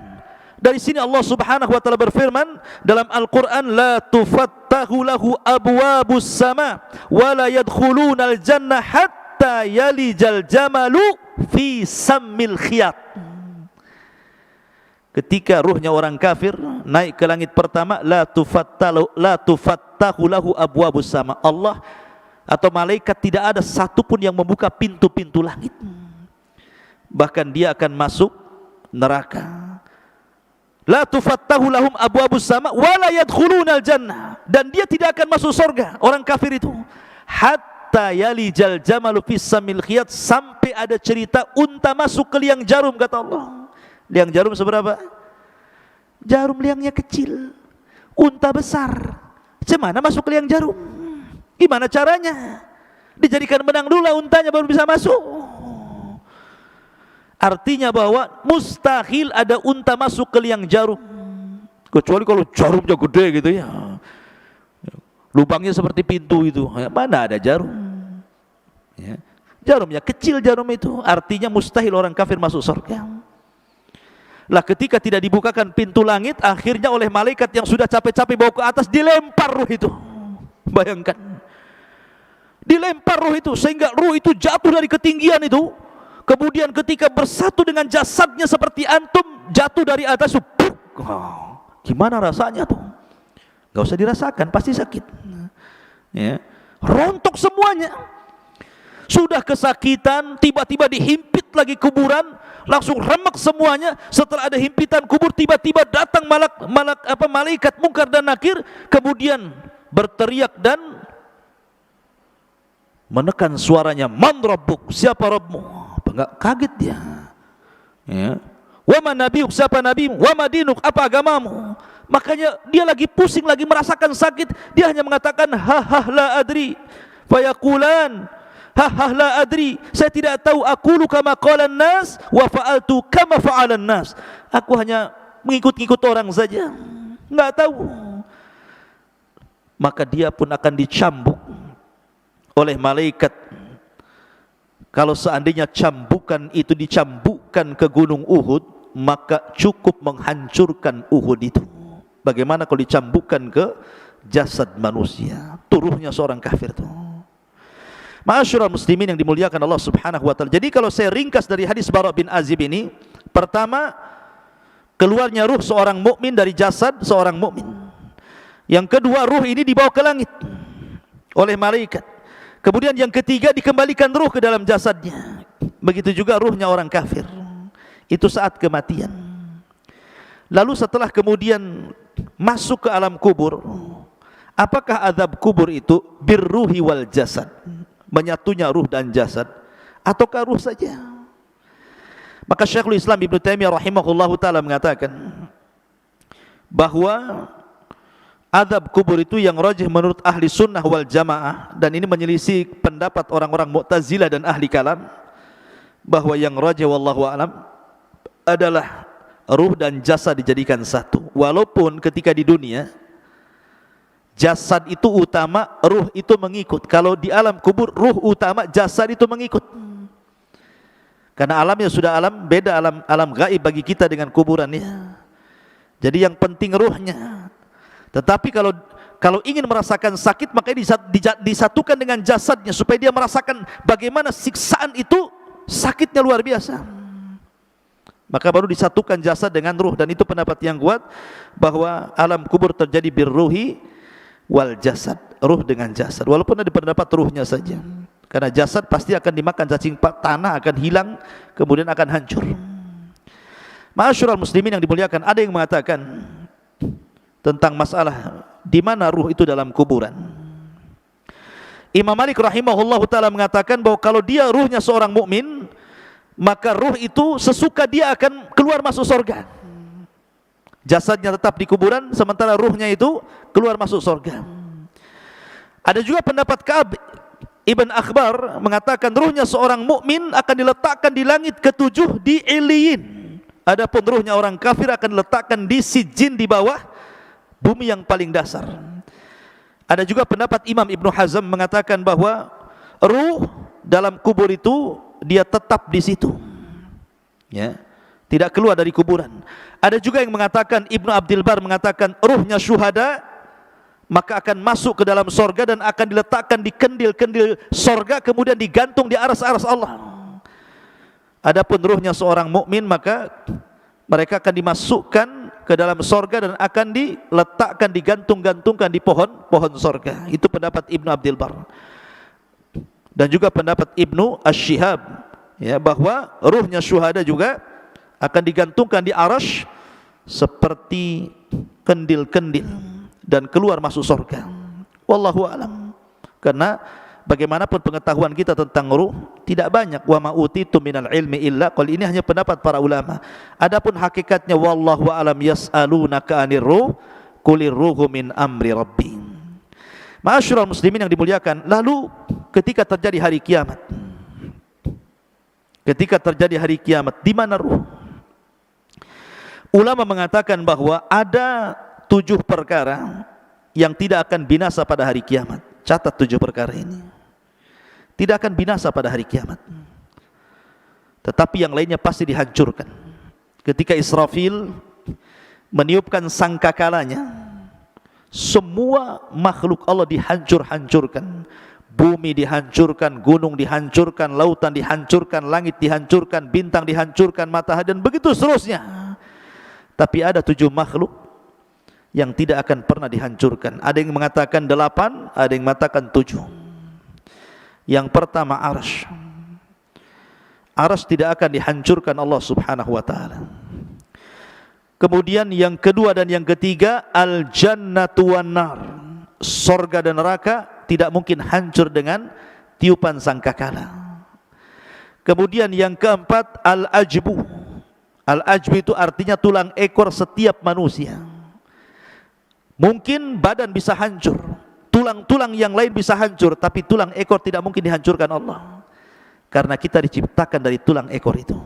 Dari sini Allah Subhanahu wa taala berfirman dalam Al-Qur'an, la tufattahu lahu abwabus sama wa la yadkhulunal jannah hatta yalijal jamalu fi sammil khiyat. Ketika ruhnya orang kafir naik ke langit pertama, la tufattahu lahu abwabus sama. Allah atau malaikat tidak ada satupun yang membuka pintu-pintu langit. Bahkan dia akan masuk neraka. La tufattahu lahum abwabus sama wa la yadkhulunal jannah, dan dia tidak akan masuk surga orang kafir itu hatta yalijal jamalu fis samil khiyat, sampai ada cerita unta masuk ke liang jarum, kata Allah. Liang jarum seberapa? Jarum liangnya kecil, unta besar. Gimana masuk ke liang jarum? Gimana caranya? Dijadikan benang dulu untanya baru bisa masuk. Artinya bahwa mustahil ada unta masuk ke liang jarum, kecuali kalau jarumnya gede gitu ya, lubangnya seperti pintu itu, mana ada jarum ya. Jarumnya kecil, jarum itu artinya mustahil orang kafir masuk surga. Lah ketika tidak dibukakan pintu langit, akhirnya oleh malaikat yang sudah capek-capek bawa ke atas, dilempar ruh itu. Bayangkan, dilempar ruh itu sehingga ruh itu jatuh dari ketinggian itu. Kemudian ketika bersatu dengan jasadnya seperti antum, jatuh dari atas, gimana rasanya tuh? Gak usah dirasakan, pasti sakit ya. Rontok semuanya. Sudah kesakitan, tiba-tiba dihimpit lagi kuburan, langsung remek semuanya. Setelah ada himpitan kubur, tiba-tiba datang malaikat Munkar dan Nakir, kemudian berteriak dan menekan suaranya, man rabbuk, siapa Rabbmu? Enggak, kaget dia ya. Wa man nabiyuk, siapa nabimu? Wa madinuk, apa agamamu? Makanya dia lagi pusing, lagi merasakan sakit, dia hanya mengatakan ha la adri. Fayaqulan ha la adri, saya tidak tahu. Aqulu kama qalan nas wa fa'altu kama fa'alan nas, aku hanya mengikut-ikut orang saja, enggak tahu. Maka dia pun akan dicambuk oleh malaikat. Kalau seandainya cambukan itu dicambukkan ke gunung Uhud, maka cukup menghancurkan Uhud itu. Bagaimana kalau dicambukkan ke jasad manusia? Turuhnya seorang kafir itu. Ma'asyiral muslimin yang dimuliakan Allah Subhanahu wa taala. Jadi kalau saya ringkas dari hadis Bara bin Azib ini, pertama, keluarnya ruh seorang mukmin dari jasad seorang mukmin. Yang kedua, ruh ini dibawa ke langit oleh malaikat. Kemudian yang ketiga, dikembalikan ruh ke dalam jasadnya. Begitu juga ruhnya orang kafir, itu saat kematian. Lalu setelah kemudian masuk ke alam kubur, apakah azab kubur itu birruhi wal jasad, menyatunya ruh dan jasad, ataukah ruh saja? Maka Syekhul Islam Ibnu Taimiyah rahimahullahu taala mengatakan bahwa azab kubur itu yang rajih menurut ahli sunnah wal jamaah, dan ini menyelisih pendapat orang-orang Mu'tazilah dan ahli kalam, bahwa yang rajih wallahu alam adalah ruh dan jasad dijadikan satu. Walaupun ketika di dunia jasad itu utama, ruh itu mengikut. Kalau di alam kubur ruh utama, jasad itu mengikut. Karena alamnya sudah beda, alam gaib bagi kita dengan kuburannya. Jadi yang penting ruhnya. Tetapi kalau ingin merasakan sakit, makanya disatukan dengan jasadnya supaya dia merasakan bagaimana siksaan itu, sakitnya luar biasa. Maka baru disatukan jasad dengan ruh, dan itu pendapat yang kuat bahwa alam kubur terjadi birruhi wal jasad, ruh dengan jasad. Walaupun ada pendapat ruhnya saja, karena jasad pasti akan dimakan cacing tanah, akan hilang, kemudian akan hancur. Ma'asyiral muslimin yang dimuliakan, ada yang mengatakan tentang masalah di mana ruh itu dalam kuburan. Imam Malik rahimahullahu taala mengatakan bahwa kalau dia ruhnya seorang mukmin, maka ruh itu sesuka dia akan keluar masuk surga. Jasadnya tetap di kuburan, sementara ruhnya itu keluar masuk surga. Ada juga pendapat Ka'ab Ibn Akhbar mengatakan ruhnya seorang mukmin akan diletakkan di langit ketujuh di Iliyin. Adapun ruhnya orang kafir akan diletakkan di Sijin, di bawah bumi yang paling dasar. Ada juga pendapat Imam Ibnu Hazm mengatakan bahwa ruh dalam kubur itu dia tetap di situ, ya, tidak keluar dari kuburan. Ada juga yang mengatakan, Ibnu Abdul Bar mengatakan, ruhnya syuhada maka akan masuk ke dalam sorga dan akan diletakkan di kendil-kendil sorga, kemudian digantung di aras-aras Allah. Adapun ruhnya seorang mukmin maka mereka akan dimasukkan ke dalam sorga dan akan diletakkan, digantung-gantungkan di pohon sorga. Itu pendapat Ibnu Abdul Bar. Dan juga pendapat Ibnu Ash-Shihab, ya, bahwa ruhnya syuhada juga akan digantungkan di arasy seperti kendil-kendil dan keluar masuk surga. Wallahu a'lam. Karena bagaimanapun pengetahuan kita tentang ruh tidak banyak. Wa ma utitu minal ilmi illa qal, ini hanya pendapat para ulama. Adapun hakikatnya wallahu a'lam, yas'alunaka 'anir ruh qulir ruhu min amri rabbi. Ma'asyiral muslimin yang dimuliakan, lalu ketika terjadi hari kiamat, di mana ruh? Ulama mengatakan bahwa ada 7 perkara yang tidak akan binasa pada hari kiamat. Catat 7 perkara ini. Tidak akan binasa pada hari kiamat, tetapi yang lainnya pasti dihancurkan. Ketika Israfil meniupkan sangkakalanya, semua makhluk Allah dihancur-hancurkan. Bumi dihancurkan, gunung dihancurkan, lautan dihancurkan, langit dihancurkan, bintang dihancurkan, matahari, dan begitu seterusnya. Tapi ada 7 makhluk yang tidak akan pernah dihancurkan. Ada yang mengatakan 8, ada yang mengatakan 7. Yang pertama arsy. Arsy tidak akan dihancurkan Allah subhanahu wa ta'ala. Kemudian yang kedua dan yang ketiga, al-jannatu wan nar. Surga dan neraka tidak mungkin hancur dengan tiupan sangkakala. Kemudian yang keempat, al-ajbu. Al-ajbu itu artinya tulang ekor setiap manusia. Mungkin badan bisa hancur, tulang-tulang yang lain bisa hancur, tapi tulang ekor tidak mungkin dihancurkan Allah, karena kita diciptakan dari tulang ekor itu.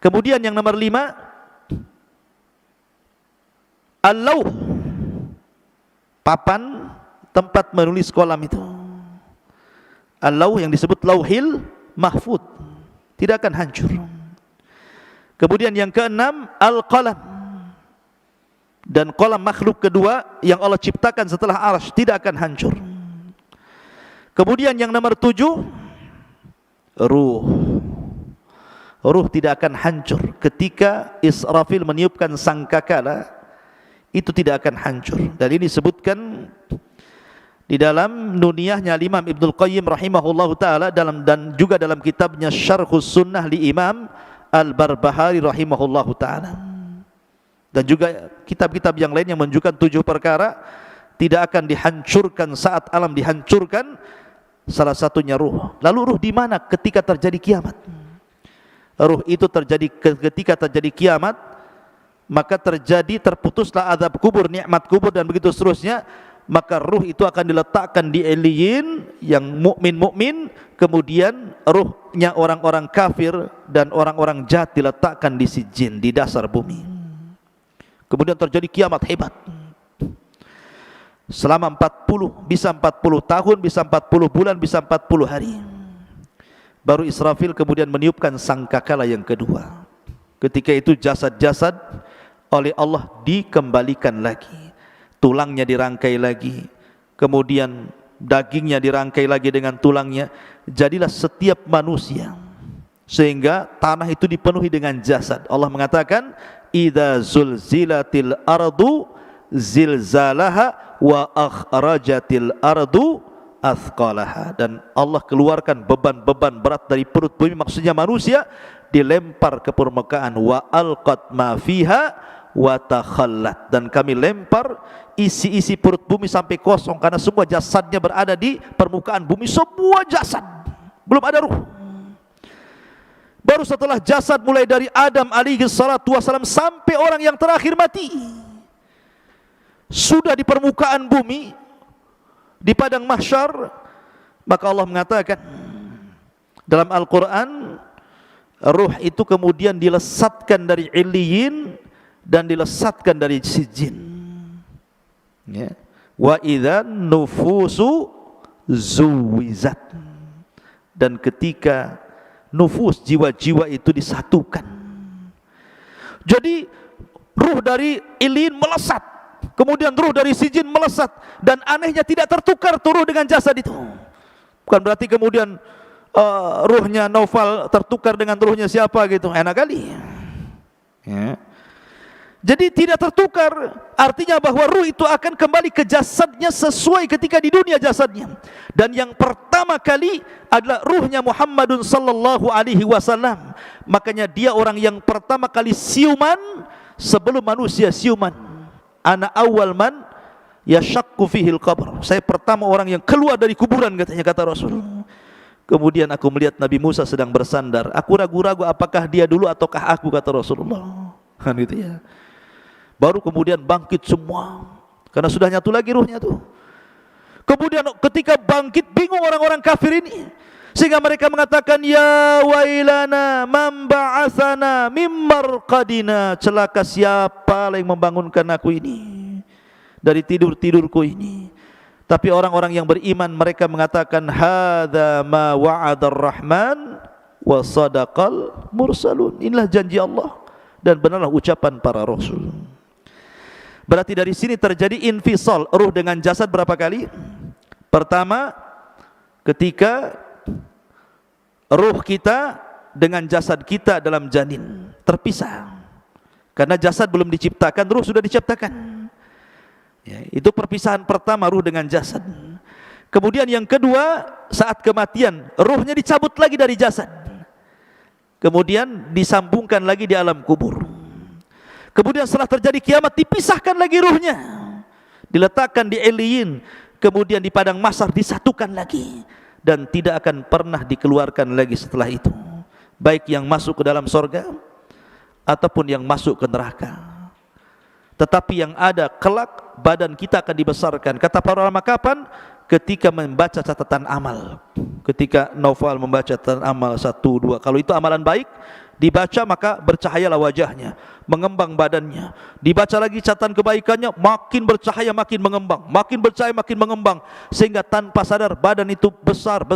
Kemudian yang nomor 5, al-lauh, papan tempat menulis kolam itu. Al-lauh yang disebut lauhil mahfud, tidak akan hancur. Kemudian yang keenam, al-qalam, dan kolam makhluk kedua yang Allah ciptakan setelah arsy tidak akan hancur. Kemudian yang nomor 7, ruh. Ruh tidak akan hancur. Ketika Israfil meniupkan sangkakala, itu tidak akan hancur. Dan ini disebutkan di dalam nuniyahnya Imam Ibnul Qayyim rahimahullahu ta'ala, dan juga dalam kitabnya Syarhus Sunnah li Imam Al-Barbahari rahimahullahu ta'ala, dan juga kitab-kitab yang lain yang menunjukkan 7 perkara tidak akan dihancurkan saat alam dihancurkan. Salah satunya ruh. Lalu ruh di mana ketika terjadi kiamat? Ruh itu terjadi ketika terjadi kiamat, maka terputuslah azab kubur, nikmat kubur, dan begitu seterusnya. Maka ruh itu akan diletakkan di eliyin yang mukmin, kemudian ruhnya orang-orang kafir dan orang-orang jahat diletakkan di sijin, di dasar bumi. Kemudian terjadi kiamat hebat selama 40, bisa 40 tahun, bisa 40 bulan, bisa 40 hari. Baru Israfil kemudian meniupkan sangkakala yang kedua. Ketika itu jasad-jasad oleh Allah dikembalikan lagi, tulangnya dirangkai lagi, kemudian dagingnya dirangkai lagi dengan tulangnya. Jadilah setiap manusia, sehingga tanah itu dipenuhi dengan jasad. Allah mengatakan, idza zulzilatil ardu zilzalaha wa akhrajatil ardu athqalaha. Dan Allah keluarkan beban-beban berat dari perut bumi, maksudnya manusia, dilempar ke permukaan. Wa alqat ma fiha wa takhallat, dan kami lempar isi-isi perut bumi sampai kosong, karena semua jasadnya berada di permukaan bumi, semua jasad, belum ada ruh. Baru setelah jasad mulai dari Adam alaihi salatu wasalam sampai orang yang terakhir mati, sudah di permukaan bumi, di padang mahsyar, maka Allah mengatakan dalam Al-Quran, ruh itu kemudian dilesatkan dari illiyin dan dilesatkan dari sijin, ya. Wa idza nufusu zuwizat, dan ketika nufus, jiwa-jiwa itu disatukan, Jadi ruh dari Ilin melesat, kemudian ruh dari Sijin melesat, dan anehnya tidak tertukar ruh dengan jasad itu. Bukan berarti kemudian ruhnya Naufal tertukar dengan ruhnya siapa gitu, enak kali ya. Jadi tidak tertukar, artinya bahwa ruh itu akan kembali ke jasadnya sesuai ketika di dunia jasadnya. Dan yang pertama kali adalah ruhnya Muhammadun sallallahu alaihi wasallam. Makanya dia orang yang pertama kali siuman sebelum manusia siuman. Ana awal man yashaqqu fihil qabr. Saya pertama orang yang keluar dari kuburan, katanya, kata Rasul. Kemudian aku melihat Nabi Musa sedang bersandar. Aku ragu-ragu apakah dia dulu ataukah aku, kata Rasulullah. Kan gitu ya. Baru kemudian bangkit semua, karena sudah nyatu lagi ruhnya tuh. Kemudian ketika bangkit, bingung orang-orang kafir ini, sehingga mereka mengatakan, ya wailana man ba'atsana mim marqadina. Celaka siapa yang membangunkan aku ini dari tidur-tidurku ini. Tapi orang-orang yang beriman mereka mengatakan, hadza ma wa'adar rahman wa sadaqal mursalun. Inilah janji Allah dan benarlah ucapan para rasul. Berarti dari sini terjadi infisal ruh dengan jasad berapa kali? Pertama, ketika ruh kita dengan jasad kita dalam janin terpisah. Karena jasad belum diciptakan, ruh sudah diciptakan ya, itu perpisahan pertama, ruh dengan jasad. Kemudian yang kedua, saat kematian ruhnya dicabut lagi dari jasad, kemudian disambungkan lagi di alam kubur. Kemudian setelah terjadi kiamat, dipisahkan lagi ruhnya, diletakkan di Iliyin, kemudian di padang mahsyar disatukan lagi, dan tidak akan pernah dikeluarkan lagi setelah itu, baik yang masuk ke dalam sorga ataupun yang masuk ke neraka. Tetapi yang ada kelak, badan kita akan dibesarkan. Kata para ulama, kapan? Ketika membaca catatan amal. Ketika Naufal membaca catatan amal 1, 2, kalau itu amalan baik dibaca, maka bercahayalah wajahnya, mengembang badannya. Dibaca lagi catatan kebaikannya, makin bercahaya, makin mengembang, makin bercahaya, makin mengembang, sehingga tanpa sadar badan itu besar,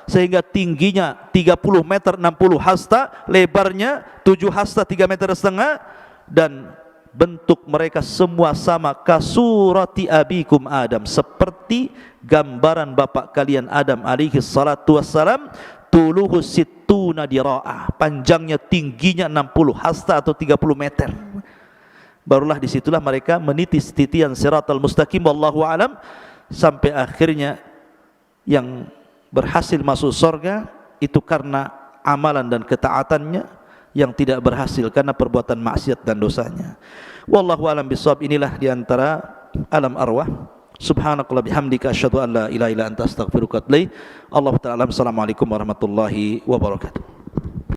sehingga tingginya 30 meter 60 hasta, lebarnya 7 hasta 3,5 meter, dan bentuk mereka semua sama, kasurati abikum Adam, seperti gambaran bapak kalian Adam alaihi salatu wassalam. Tuluhu sittuna dira'ah, panjangnya tingginya 60 hasta atau 30 meter. Barulah disitulah mereka menitis titian siratal mustaqim, wallahu alam, sampai akhirnya yang berhasil masuk surga itu karena amalan dan ketaatannya, yang tidak berhasil karena perbuatan maksiat dan dosanya. Wallahu alam bisawab. Inilah diantara alam arwah. Subhanakallah bihamdika asyhadu an la ilaha illa anta astaghfiruka wa atubu ilaik. Allahu ta'ala. Assalamualaikum warahmatullahi wabarakatuh.